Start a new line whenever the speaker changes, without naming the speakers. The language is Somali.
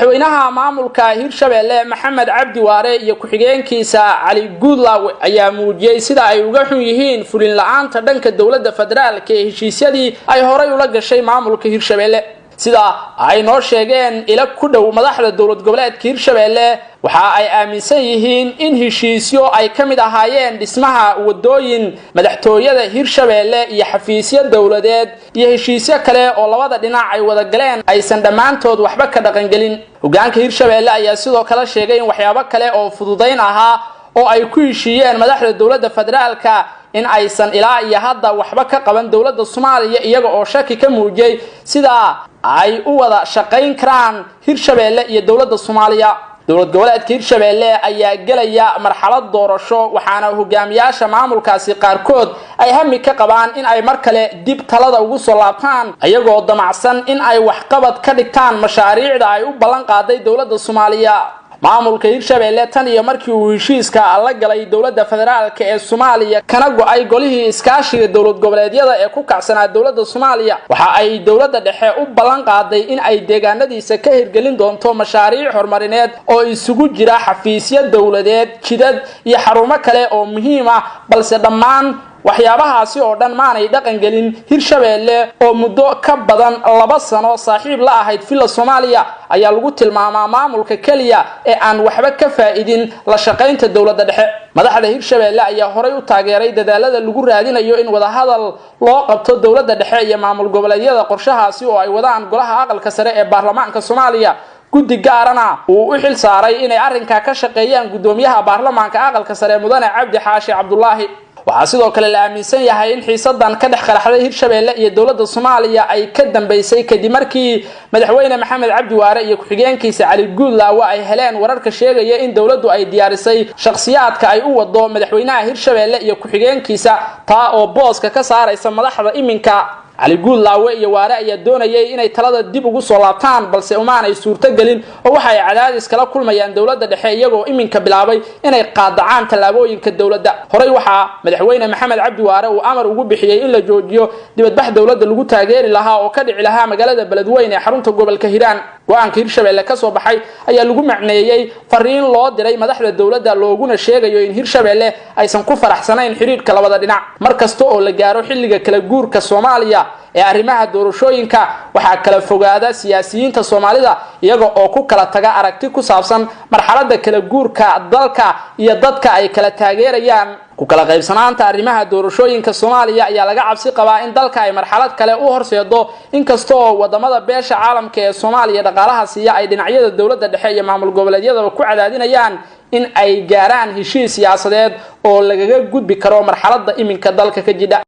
madaxweynaha maamulka Hirshabelle Maxamed Cabdi Waare iyo ku-xigeenkiisa Cali Guudlaawe ayaa muujiyay sida ay uga xun yihiin fulin la'aanta dhanka dawladda federaalka ee heshiisyadii ay horay ula gashay maamulka Hirshabelle sida ay noo sheegeen ila ku dhow madaxda dawlad goboleedka Hirshabelle waxa ay aaminsan yihiin in heshiisyo ay kamid ahaayeen dhismaha wadooyin madaxtooyada Hirshabelle iyo xafiisyo dawladeed iyo heshiisyo kale oo labada dhinac ay wada galeen aysan dhamaantood waxba ka dhaqan gelin hogaanka Hirshabelle ayaa sidoo kale sheegay in waxyaabo kale oo fududeyn ahaa oo ay ku heshiiyeen madaxda dawladda federaalka in aysan ilaa iyo hadda waxba ka qaban dawladda Soomaaliya iyaga oo shaki ka muujiyay sida ay u wada shaqayn karaan Hirshabelle iyo dawladda Soomaaliya dawlad goboleedka Hirshabelle ayaa galaya marxalad doorasho waxaana hogaamiyaasha maamulkaasi qaarkood ay hami ka qabaan in ay mar kale dib talada ugu soo laabtaan ayagoo damacsan in ay wax qabad ka dhigtaan mashaariicda ay u ballan qaaday dawladda Soomaaliya maamulka Hirshabelle tan iyo markii uu heshiiska la galay dawladda federaalka ee Soomaaliya kana go'ay golihii iskaashiga dawlad goboleedyada ee ku kacsanaa dawladda Soomaaliya waxa ay dawladda dhexe u ballan qaaday in ay deegaanadiisa ka hirgelin doonto mashaariic horumarineed oo isugu jira xafiisyo dawladeed jidad iyo xarumo kale oo muhiim ah balse dhammaan waxyaabahaasi oo dhan maanay dhaqan gelin Hirshabelle oo muddo ka badan 2 sano saaxiib la ahayd filla Soomaaliya ayaa lagu tilmaamaa maamulka kaliya ee aan waxba ka faa'iidin la shaqaynta dawladda dhexe madaxda Hirshabelle ayaa horay u taageeray dadaalada lagu raadinayo in wada hadal loo qabto dawladda dhexe iyo maamul goboleedyada qorshahaasi oo ay wadaan golaha aqalka sare ee baarlamaanka Soomaaliya guddi gaarana uu u xil saaray inay arrinka ka shaqeeyaan gudoomiyaha baarlamaanka aqalka sare mudane Cabdi Xaashi Cabdullaahi waxa sidoo kale la aaminsan yahay in xiisadan ka dhex qaraxday Hirshabelle iyo dawladda Soomaaliya ay ka dambeysay kadib markii madaxweyne Maxamed Cabdi Waare iyo ku-xigeenkiisa Cali Guudlaawe ay heleen wararka sheegaya in dawladdu ay diyaarisay shakhsiyaadka ay u wado madaxweynaha Hirshabelle iyo ku-xigeenkiisa taa oo booska ka saaraysa madaxda iminka Cali Guudlaawe iyo Waare ayaa doonayay inay talada dib ugu soo laabtaan balse umaanay suurto galin oo waxa ay cadaadis kala kulmayaan dawladda dhexe iyagoo iminka bilaabay inay qaadacaan talaabooyinka dawladda horay waxa madaxweyne Maxamed Cabdi Waare uu amar ugu bixiyay in la joojiyo dibadbax dawladda lagu taageeri lahaa oo ka dhici lahaa magaalada Beledweyne ee xarunta gobolka Hiiraan go'aanka Hirshabelle ka soo baxay ayaa lagu macneeyay fariin loo diray madaxda dawladda looguna sheegayo in Hirshabelle aysan ku faraxsanayn xiriirka labada dhinac markasta oo la gaaro xilliga kala guurka Soomaaliya ee arrimaha doorashooyinka waxa kala fogaada siyaasiyiinta Soomaalida iyaga oo ku kala taga aragti ku saabsan marxaladda kala guurka dalka iyo dadka ay kala taageerayaan ku kala qaybsanaanta arrimaha doorashooyinka Soomaaliya ayaa laga cabsi qabaa in dalka ay marxalad kale u horseedo inkastoo wadamada beesha caalamka ee Soomaaliya dhaqaalaha siiya ay dhinacyada dawladda dhexe iyo maamul goboleedyada ku cadaadinayaan in ay gaaraan heshiis siyaasadeed oo lagaga gudbi karo marxaladda iminka dalka ka jira